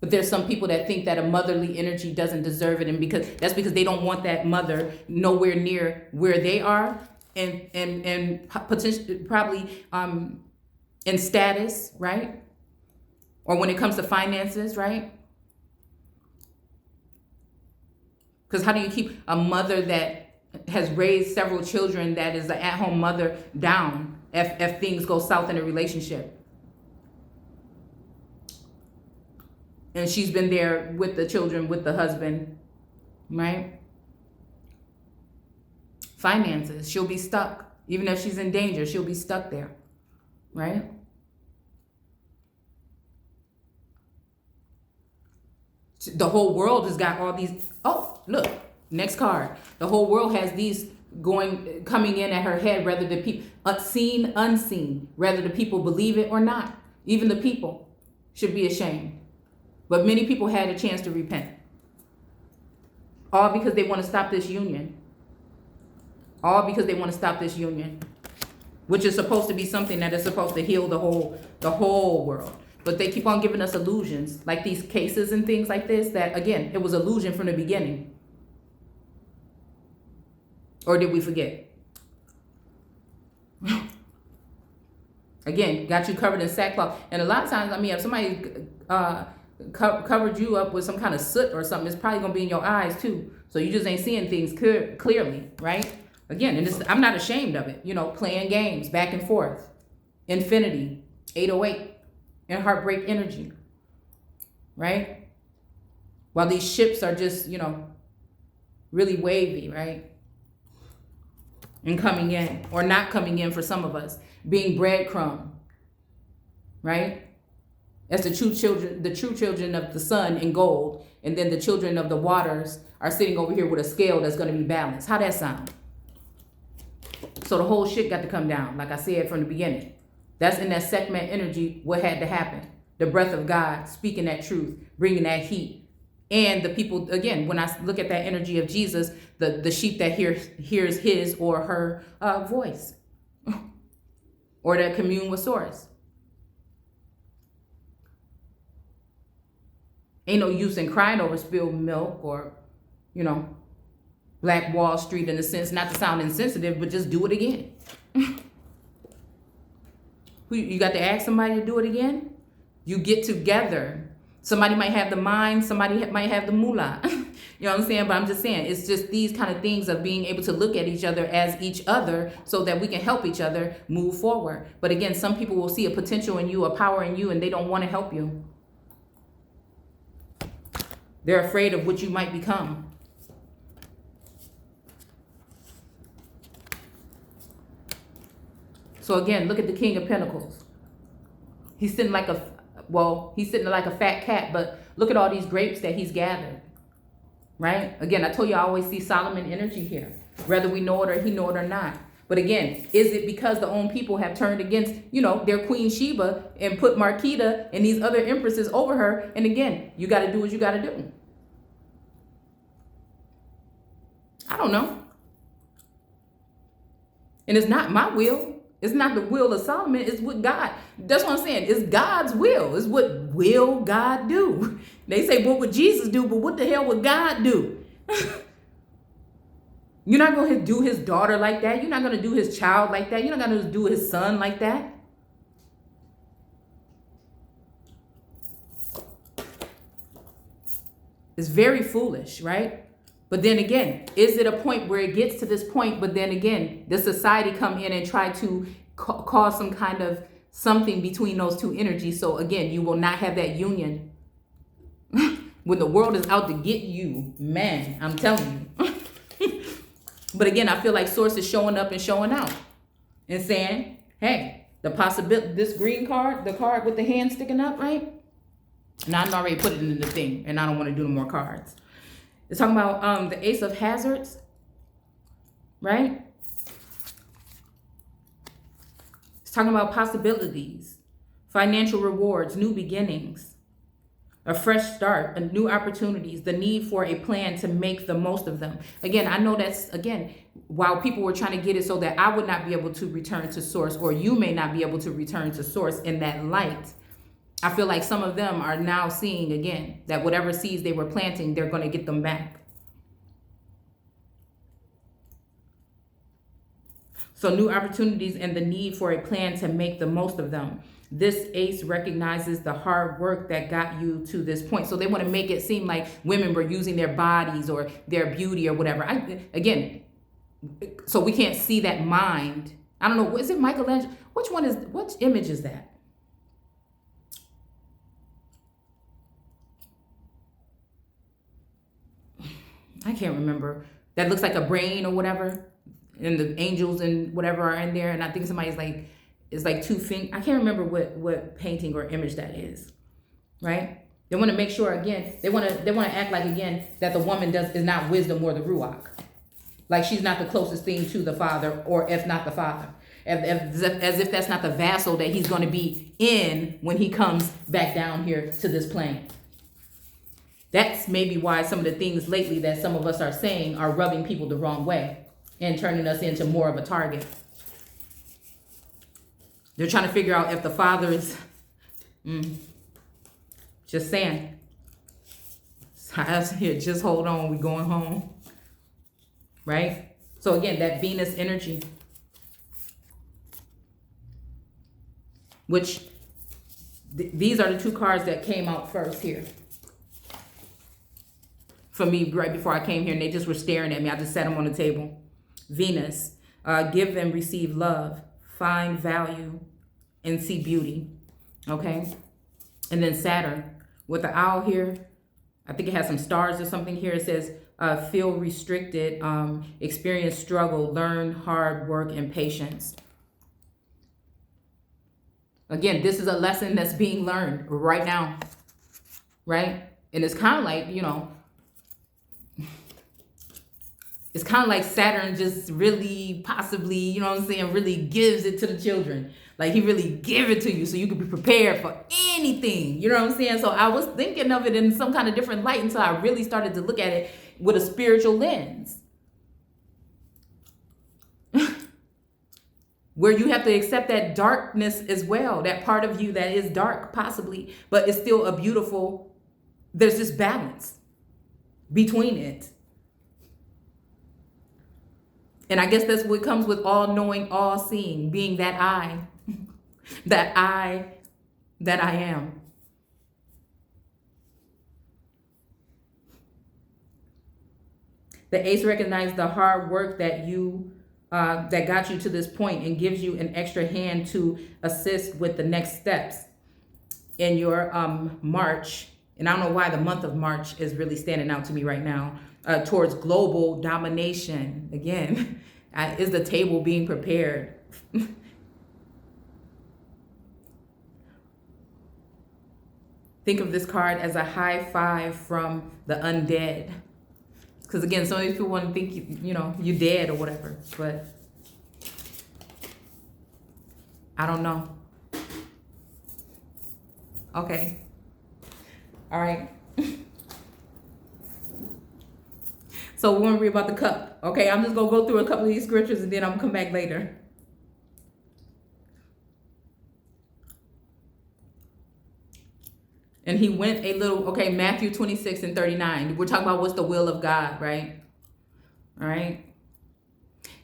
But there's some people that think that a motherly energy doesn't deserve it. And because they don't want that mother nowhere near where they are. And potentially, probably in status, right? Or when it comes to finances, right? Because how do you keep a mother that has raised several children, that is an at-home mother, down if things go south in a relationship? And she's been there with the children, with the husband, right? Finances, she'll be stuck. Even if she's in danger, she'll be stuck there, right? The whole world has got all these. Oh, look, next card. The whole world has these coming in at her head, whether the people, seen, unseen, whether the people believe it or not. Even the people should be ashamed. But many people had a chance to repent. All because they want to stop this union. All because they want to stop this union. Which is supposed to be something that is supposed to heal the whole world. But they keep on giving us illusions. Like these cases and things like this, that again, it was illusion from the beginning. Or did we forget? Again, got you covered in sackcloth. And a lot of times, I mean, if somebody covered you up with some kind of soot or something, it's probably gonna be in your eyes too. So you just ain't seeing things clearly, right? Again, and I'm not ashamed of it. You know, playing games back and forth. Infinity, 808, and heartbreak energy, right? While these ships are just, you know, really wavy, right? And coming in, or not coming in for some of us, being breadcrumb, right? As the true children of the sun in gold, and then the children of the waters are sitting over here with a scale that's going to be balanced. How that sound? So the whole shit got to come down, like I said from the beginning. That's in that segment energy, what had to happen. The breath of God, speaking that truth, bringing that heat. And the people, again, when I look at that energy of Jesus, the sheep that hears his or her voice. Or that commune with source. Ain't no use in crying over spilled milk or, you know, Black Wall Street, in a sense, not to sound insensitive, but just do it again. You got to ask somebody to do it again? You get together. Somebody might have the mind, somebody might have the moolah. You know what I'm saying? But I'm just saying, it's just these kind of things of being able to look at each other as each other so that we can help each other move forward. But again, some people will see a potential in you, a power in you, and they don't want to help you. They're afraid of what you might become. So again, look at the King of Pentacles. He's sitting like a fat cat, but look at all these grapes that he's gathered. Right? Again, I told you I always see Solomon energy here. whether we know it or he know it or not. But again, is it because the own people have turned against, their Queen Sheba and put Marquita and these other empresses over her? And again, you got to do what you got to do. I don't know. And it's not my will. It's not the will of Solomon. It's what God. That's what I'm saying. It's God's will. It's what will God do. They say, what would Jesus do? But what the hell would God do? You're not going to do his daughter like that. You're not going to do his child like that. You're not going to do his son like that. It's very foolish, right? But then again, is it a point where it gets to this point, but then again, does society come in and try to cause some kind of something between those two energies? So again, you will not have that union. When the world is out to get you, man, I'm telling you. But again, I feel like Source is showing up and showing out and saying, hey, the possibility, this green card, the card with the hand sticking up, right? Now I've already put it in the thing and I don't want to do no more cards. It's talking about the Ace of Hazards, right? It's talking about possibilities, financial rewards, new beginnings, a fresh start, new opportunities, the need for a plan to make the most of them. Again, I know that's, again, while people were trying to get it so that I would not be able to return to Source, or you may not be able to return to Source in that light, I feel like some of them are now seeing again that whatever seeds they were planting, they're going to get them back. So new opportunities and the need for a plan to make the most of them. This ace recognizes the hard work that got you to this point. So they want to make it seem like women were using their bodies or their beauty or whatever. So we can't see that mind. I don't know. Is it Michelangelo? Which image is that? I can't remember. That looks like a brain or whatever. And the angels and whatever are in there. And I think somebody's like, it's like two fingers. I can't remember what painting or image that is, right? They want to make sure, again, they want to act like, again, that the woman is not wisdom or the ruach. Like she's not the closest thing to the father, or if not the father. As if that's not the vassal that he's going to be in when he comes back down here to this plane. That's maybe why some of the things lately that some of us are saying are rubbing people the wrong way and turning us into more of a target. They're trying to figure out if the father is, just saying, here, just hold on, we're going home, right? So again, that Venus energy, which these are the two cards that came out first here for me right before I came here, and they just were staring at me. I just sat them on the table. Venus, give and receive love, find value, and see beauty. Okay? And then Saturn, with the owl here, I think it has some stars or something here. It says, feel restricted, experience struggle, learn hard work and patience. Again, this is a lesson that's being learned right now, right? And it's kind of like, it's kind of like Saturn just really possibly, really gives it to the children. Like he really give it to you so you can be prepared for anything. You know what I'm saying? So I was thinking of it in some kind of different light until I really started to look at it with a spiritual lens. Where you have to accept that darkness as well, that part of you that is dark possibly, but it's still a beautiful, there's this balance between it. And I guess that's what comes with all knowing, all seeing, being that I am. The ace recognizes the hard work that that got you to this point and gives you an extra hand to assist with the next steps in your march. And I don't know why the month of March is really standing out to me right now. Towards global domination. Again, is the table being prepared? Think of this card as a high five from the undead. Because again, some of these people want to think you dead or whatever, but I don't know. Okay. All right. So we want to read about the cup. Okay, I'm just going to go through a couple of these scriptures and then I'm going to come back later. And he went a little, okay, Matthew 26:39. We're talking about what's the will of God, right? All right.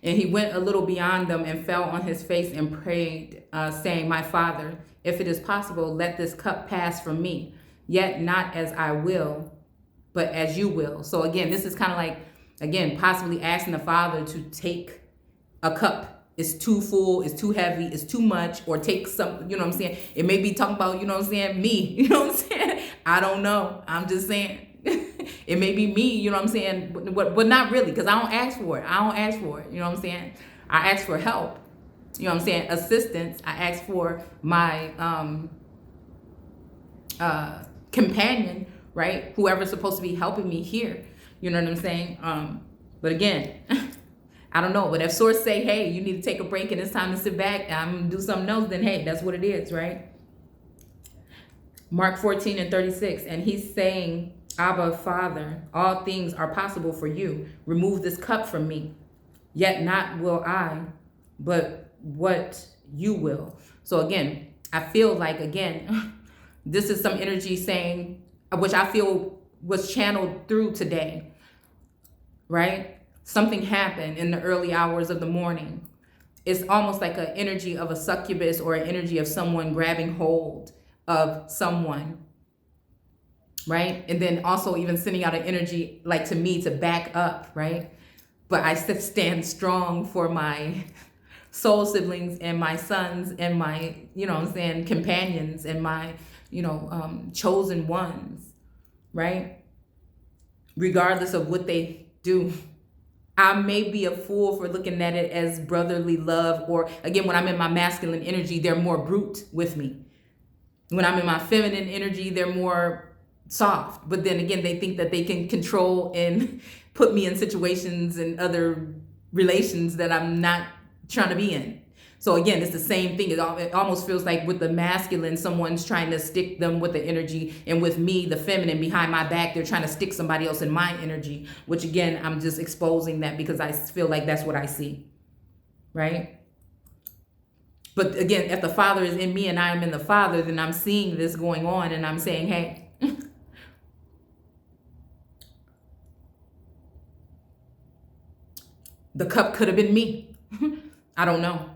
And he went a little beyond them and fell on his face and prayed, saying, My Father, if it is possible, let this cup pass from me. Yet not as I will, but as you will. So again, this is kind of like, again, possibly asking the Father to take a cup. It's too full, it's too heavy, it's too much, or take some, you know what I'm saying? It may be talking about, you know what I'm saying, me, you know what I'm saying? I don't know. I'm just saying. It may be me, you know what I'm saying? But not really, because I don't ask for it. I don't ask for it, you know what I'm saying? I ask for help, you know what I'm saying? Assistance. I ask for my companion, right? Whoever's supposed to be helping me here, you know what I'm saying? But again, I don't know. But if source say, hey, you need to take a break and it's time to sit back, I'm going to do something else, then hey, that's what it is, right? Mark 14:36, and he's saying, Abba, Father, all things are possible for you. Remove this cup from me. Yet not will I, but what you will. So again, I feel like, again, this is some energy saying, which I feel was channeled through today, right? Something happened in the early hours of the morning. It's almost like an energy of a succubus or an energy of someone grabbing hold of someone, right? And then also even sending out an energy like to me to back up, right? But I stand strong for my soul siblings and my sons and my, you know what I'm saying, companions and my, chosen ones, right? Regardless of what they do. I may be a fool for looking at it as brotherly love, or again, when I'm in my masculine energy, they're more brute with me. When I'm in my feminine energy, they're more soft. But then again, they think that they can control and put me in situations and other relations that I'm not trying to be in. So again, it's the same thing. It almost feels like with the masculine, someone's trying to stick them with the energy, and with me, the feminine, behind my back, they're trying to stick somebody else in my energy, which again, I'm just exposing that because I feel like that's what I see, right? But again, if the Father is in me and I am in the Father, then I'm seeing this going on and I'm saying, hey, the cup could have been me. I don't know.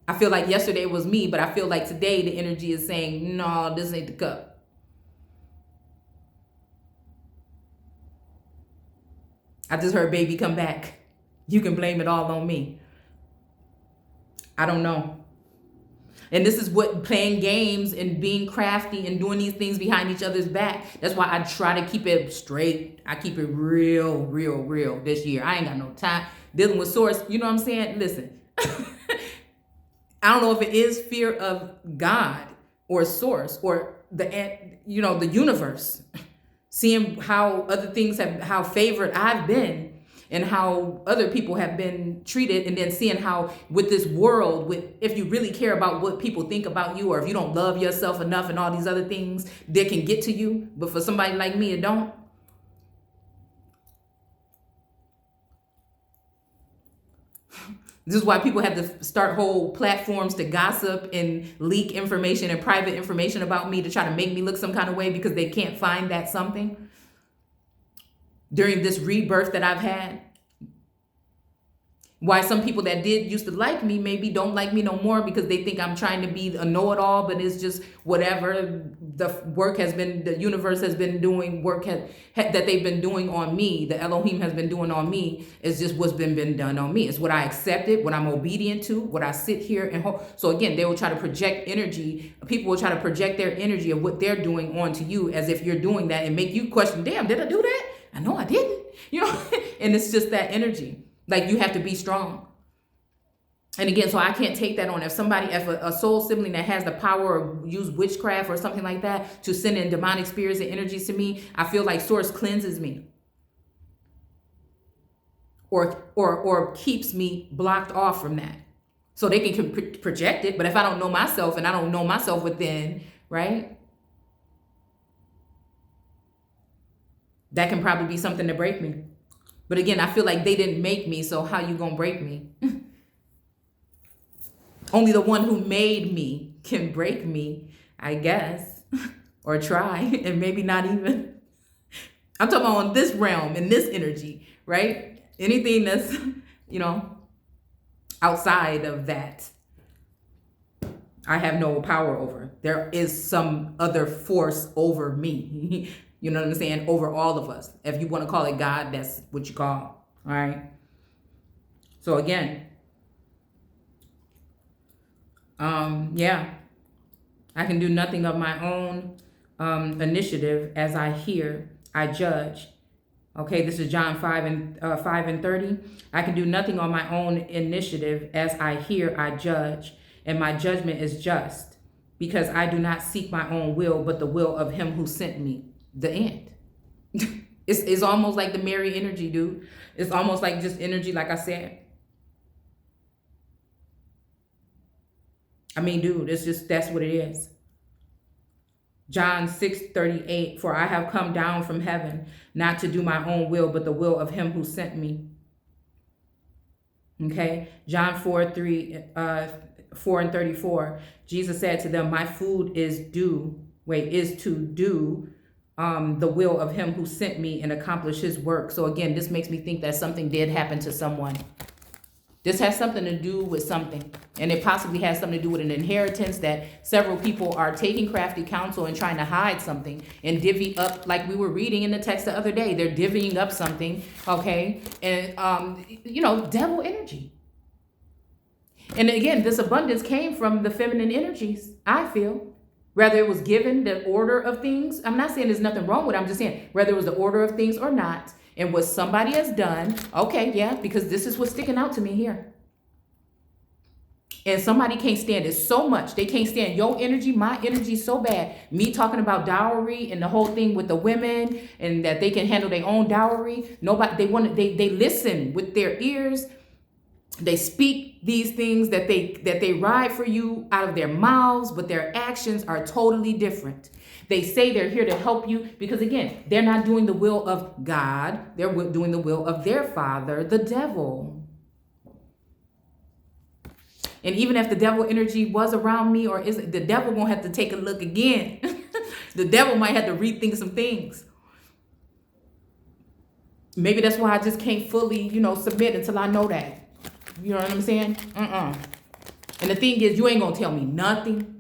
I feel like yesterday was me, but I feel like today the energy is saying, no, this ain't the cup. I just heard baby come back. You can blame it all on me. I don't know. And this is what playing games and being crafty and doing these things behind each other's back. That's why I try to keep it straight. I keep it real this year. I ain't got no time dealing with source. You know what I'm saying? Listen. I don't know if it is fear of God or source or the universe, seeing how other things how favored I've been and how other people have been treated, and then seeing how with this world, if you really care about what people think about you, or if you don't love yourself enough and all these other things, they can get to you. But for somebody like me, it don't. This is why people have to start whole platforms to gossip and leak information and private information about me to try to make me look some kind of way, because they can't find that something during this rebirth that I've had. Why some people that did used to like me maybe don't like me no more, because they think I'm trying to be a know-it-all, but it's just whatever the universe has been doing work that they've been doing on me, the Elohim has been doing on me, is just what's been done on me. It's what I accepted, what I'm obedient to, what I sit here and hope. So again, they will try to project energy. People will try to project their energy of what they're doing onto you as if you're doing that, and make you question, damn, did I do that? I know I didn't, and it's just that energy. Like, you have to be strong. And again, so I can't take that on. If a soul sibling that has the power or use witchcraft or something like that to send in demonic spirits and energies to me, I feel like source cleanses me. or keeps me blocked off from that. So they can project it, but if I don't know myself and I don't know myself within, right? That can probably be something to break me. But again, I feel like they didn't make me, so how you gonna break me? Only the one who made me can break me, I guess, or try, and maybe not even. I'm talking about on this realm, in this energy, right? Anything that's, outside of that, I have no power over. There is some other force over me. You know what I'm saying? Over all of us. If you want to call it God, that's what you call. All right. So again, yeah, I can do nothing of my own initiative. As I hear, I judge. Okay, this is John 5:30. I can do nothing on my own initiative. As I hear, I judge, and my judgment is just, because I do not seek my own will, but the will of him who sent me. The end. It's almost like the Mary energy, dude. It's almost like just energy, like I said. I mean, dude, that's what it is. John 6:38, for I have come down from heaven, not to do my own will, but the will of him who sent me. Okay, John 4:34, Jesus said to them, my food is to do the will of him who sent me and accomplish his work. So again, this makes me think that something did happen to someone. This has something to do with something, and it possibly has something to do with an inheritance that several people are taking crafty counsel and trying to hide something and divvy up, like we were reading in the text the other day. They're divvying up something, okay? And, devil energy. And again, this abundance came from the feminine energies, I feel. Whether it was given the order of things, I'm not saying there's nothing wrong with it. I'm just saying whether it was the order of things or not, and what somebody has done, okay, yeah, because this is what's sticking out to me here. And somebody can't stand it so much. They can't stand your energy, my energy so bad. Me talking about dowry and the whole thing with the women and that they can handle their own dowry. Nobody, they listen with their ears. They speak these things that they ride for you out of their mouths, but their actions are totally different. They say they're here to help you because, again, they're not doing the will of God. They're doing the will of their father, the devil. And even if the devil energy was around me, or is it, the devil won't have to take a look again. The devil might have to rethink some things. Maybe that's why I just can't fully, submit until I know that. You know what I'm saying? And the thing is, you ain't gonna tell me nothing.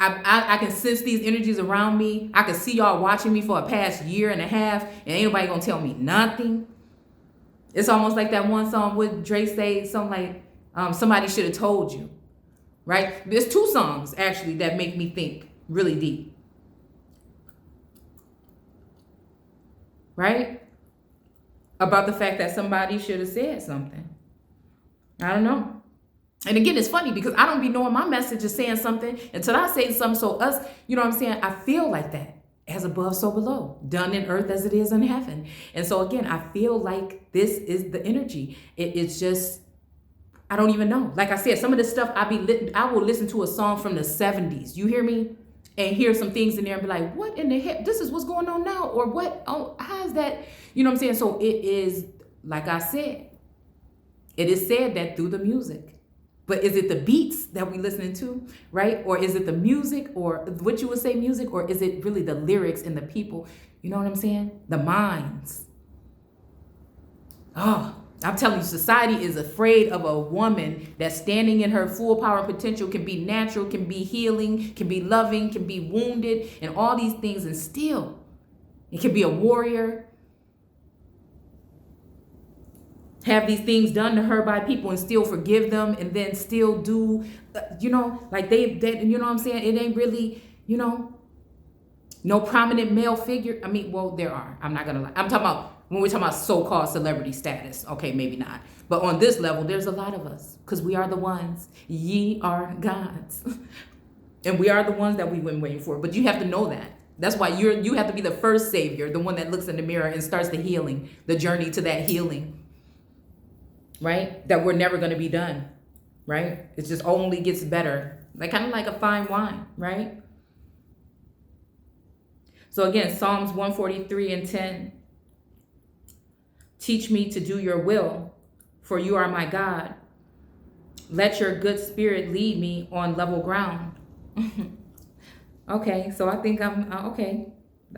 I can sense these energies around me. I can see y'all watching me for a past year and a half, and ain't nobody gonna tell me nothing. It's almost like that one song with Dre say something like, somebody should have told you, right? There's two songs actually that make me think really deep, right? About the fact that somebody should have said something. I don't know. And again, it's funny because I don't be knowing my message is saying something until I say something. So us, you know what I'm saying? I feel like that. As above, so below. Done in earth as it is in heaven. And so again, I feel like this is the energy. It's just, I don't even know. Like I said, some of the stuff I will listen to a song from the 70s. You hear me? And hear some things in there and be like, what in the heck? This is what's going on now. Or what? Oh, how is that? You know what I'm saying? So it is, like I said, it is said that through the music. But is it the beats that we listening to, right? Or is it the music, or what you would say music, or is it really the lyrics and the people? You know what I'm saying? The minds. Oh, I'm telling you, society is afraid of a woman that's standing in her full power and potential, can be natural, can be healing, can be loving, can be wounded, and all these things, and still, it can be a warrior. Have these things done to her by people and still forgive them, and then still do, like they you know what I'm saying? It ain't really, no prominent male figure. I mean, well, there are. I'm not going to lie. I'm talking about when we're talking about so-called celebrity status. Okay, maybe not. But on this level, there's a lot of us because we are the ones. Ye are gods. And we are the ones that we've been waiting for. But you have to know that. That's why you have to be the first savior, the one that looks in the mirror and starts the healing, the journey to that healing. right? That we're never going to be done, right? It just only gets better, like kind of like a fine wine, right? So again, Psalms 143:10. Teach me to do your will, for you are my God. Let your good spirit lead me on level ground. Okay, so I think I'm okay.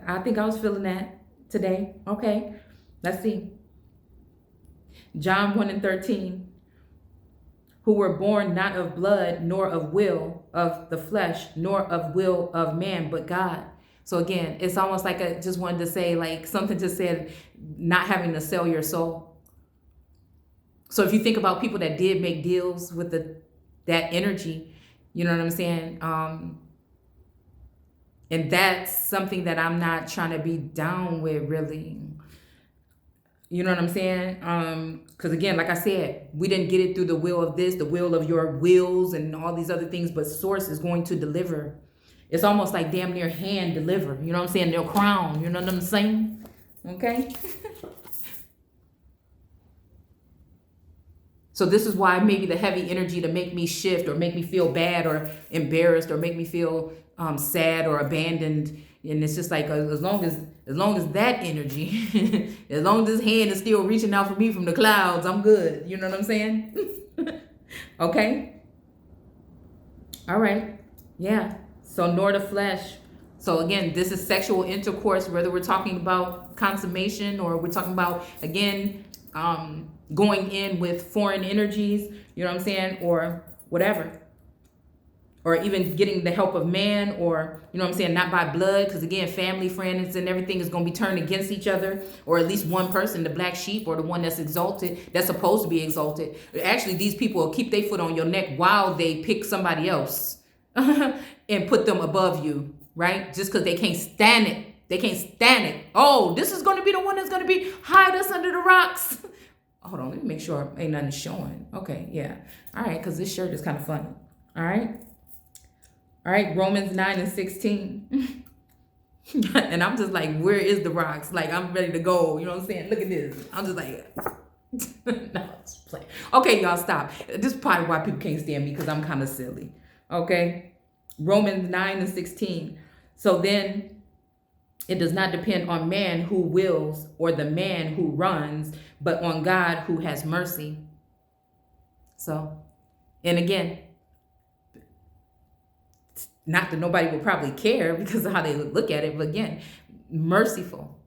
I think I was feeling that today. Okay, let's see. John 1:13. Who were born not of blood, nor of will of the flesh, nor of will of man, but God. So again, it's almost like I just wanted to say, like something just said, not having to sell your soul. So if you think about people that did make deals with that energy, you know what I'm saying? And that's something that I'm not trying to be down with, really. You know what I'm saying? Because again, like I said, we didn't get it through the will of this, the will of your wills and all these other things, but source is going to deliver. It's almost like damn near hand deliver. You know what I'm saying? Their crown. You know what I'm saying? Okay. So this is why maybe the heavy energy to make me shift or make me feel bad or embarrassed or make me feel sad or abandoned. And it's just like as long as that energy, as long as this hand is still reaching out for me from the clouds, I'm good. You know what I'm saying? Okay. All right. Yeah. So nor the flesh. So again, this is sexual intercourse, whether we're talking about consummation or we're talking about, again, going in with foreign energies, you know what I'm saying, or whatever, or even getting the help of man, or you know what I'm saying, not by blood, because again, family, friends, and everything is going to be turned against each other, or at least one person, the black sheep, or the one that's exalted, that's supposed to be exalted. Actually, these people will keep their foot on your neck while they pick somebody else and put them above you, right? Just because they can't stand it. They can't stand it. Oh, this is going to be the one that's going to be hide us under the rocks. Hold on, let me make sure ain't nothing showing. Okay, yeah. All right, because this shirt is kind of funny. All right. All right, Romans 9:16. And I'm just like, where is the rocks? Like, I'm ready to go. You know what I'm saying? Look at this. I'm just like, no, just play. Okay, y'all, stop. This is probably why people can't stand me, because I'm kind of silly. Okay. Romans 9:16. So then it does not depend on man who wills or the man who runs, but on God who has mercy. So, and again, not that nobody will probably care because of how they look at it, but again, merciful.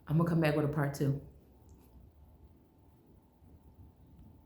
I'm going to come back with a part 2.